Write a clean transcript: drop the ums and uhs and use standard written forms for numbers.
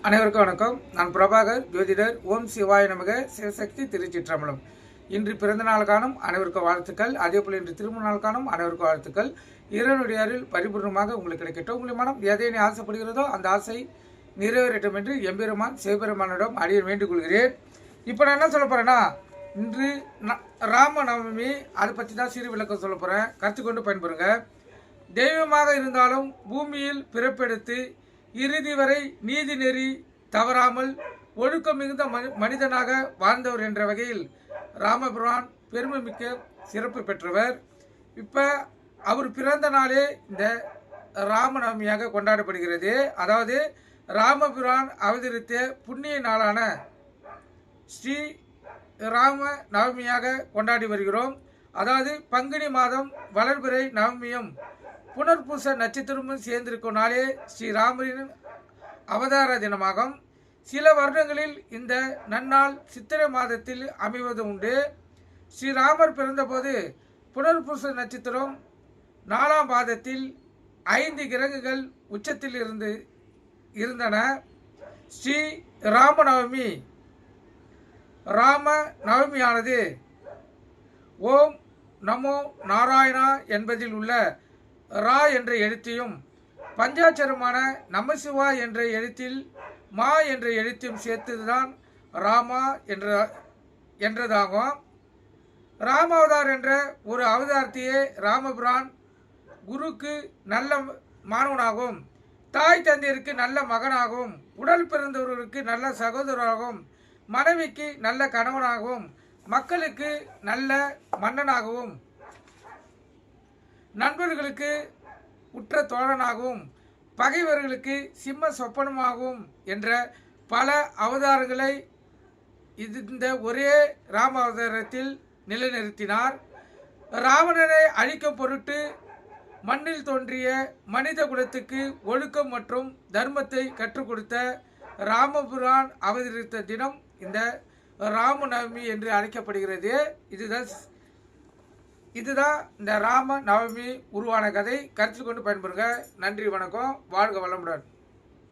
அனைவருக்கும் வணக்கம். நான் பிரபாகர், ஜோதிடர். ஓம் சிவாய நமக. சிவசக்தி திருச்சிற்றம்பலம். இன்று பிறந்த நாள் காணும் அனைவருக்கும் வாழ்த்துக்கள். அதேபோல் இன்று திருமண நாள் காணும் அனைவருக்கும் வாழ்த்துக்கள். இறைவனுடைய அருள் பரிபூர்ணமாக உங்களுக்கு கிடைக்கட்டும். உங்கள் மனம் எதை ஆசைப்படுகிறதோ அந்த ஆசை நிறைவேறட்டும் என்று எம்பெருமான் சிவபெருமானிடம் அடியேன் வேண்டிக் கொள்கிறேன். இப்போ நான் என்ன சொல்ல போகிறேன்னா, இன்று ராமநவமி, அதை பற்றி தான் சிறு விளக்கம் சொல்ல போகிறேன். கற்றுக்கொண்டு பயன்பெறுங்க. தெய்வமாக இருந்தாலும் பூமியில் பிறப்பெடுத்து இறுதி வரை நீதி நெறி தவறாமல் ஒழுக்கம் மிகுந்த மனிதனாக வாழ்ந்தவர் என்ற வகையில் ராமபிரான் பெருமை மிக்க சிறப்பு பெற்றவர். இப்போ அவர் பிறந்த நாளே இந்த ராமநவமியாக கொண்டாடப்படுகிறது. அதாவது ராமபிரான் அவதரித்த புண்ணிய நாளான ஸ்ரீ ராம நவமியாக கொண்டாடி வருகிறோம். அதாவது பங்குனி மாதம் வளர்பிறை நவமியும் புனர்பூச நட்சத்திரமும் சேர்ந்திருக்கும் நாளே ஸ்ரீராமரின் அவதார தினமாகும். சில வருடங்களில் இந்த நன்னாள் சித்திரை மாதத்தில் அமைவது உண்டு. ஸ்ரீராமர் பிறந்தபோது புனர்பூச நட்சத்திரம் 4ஆம் பாதத்தில் 5 கிரகங்கள் உச்சத்தில் இருந்தன. ஸ்ரீ ராமநவமி நவமியானது ஓம் நமோ நாராயணா என்பதில் உள்ள ரா என்ற எழுத்தையும் பஞ்சாட்சரமான நமசிவா என்ற எழுத்தில் மா என்ற எழுத்தையும் சேர்த்ததுதான் ராமா என்றதாகும். ராமாவதார் என்ற ஒரு அவதாரத்தையே ராமபிரான் குருக்கு நல்ல மாணவனாகவும், தாய் தந்தையருக்கு நல்ல மகனாகவும், உடல் பிறந்தவர்களுக்கு நல்ல சகோதரராகவும், மனைவிக்கு நல்ல கணவனாகவும், மக்களுக்கு நல்ல மன்னனாகவும், நண்பர்களுக்கு உற்ற தோழனாகவும், பகைவர்களுக்கு சிம்ம சொப்பனமாகவும் என்ற பல அவதாரங்களை இந்த ஒரே ராம அவதாரத்தில் நிலைநிறுத்தினார். ராவணனை அழிக்கும் பொருட்டு மண்ணில் தோன்றிய மனித குலத்துக்கு ஒழுக்கம் மற்றும் தர்மத்தை கற்றுக் கொடுத்த ராமபுரான் அவதரித்த தினம் இந்த ராமநவமி என்று அழைக்கப்படுகிறது. இதுதான் இந்த ராம நவமி உருவான கதை. கருத்தில் கொண்டு பயன்பெறுங்க. நன்றி, வணக்கம். வாழ்க வளமுடன்.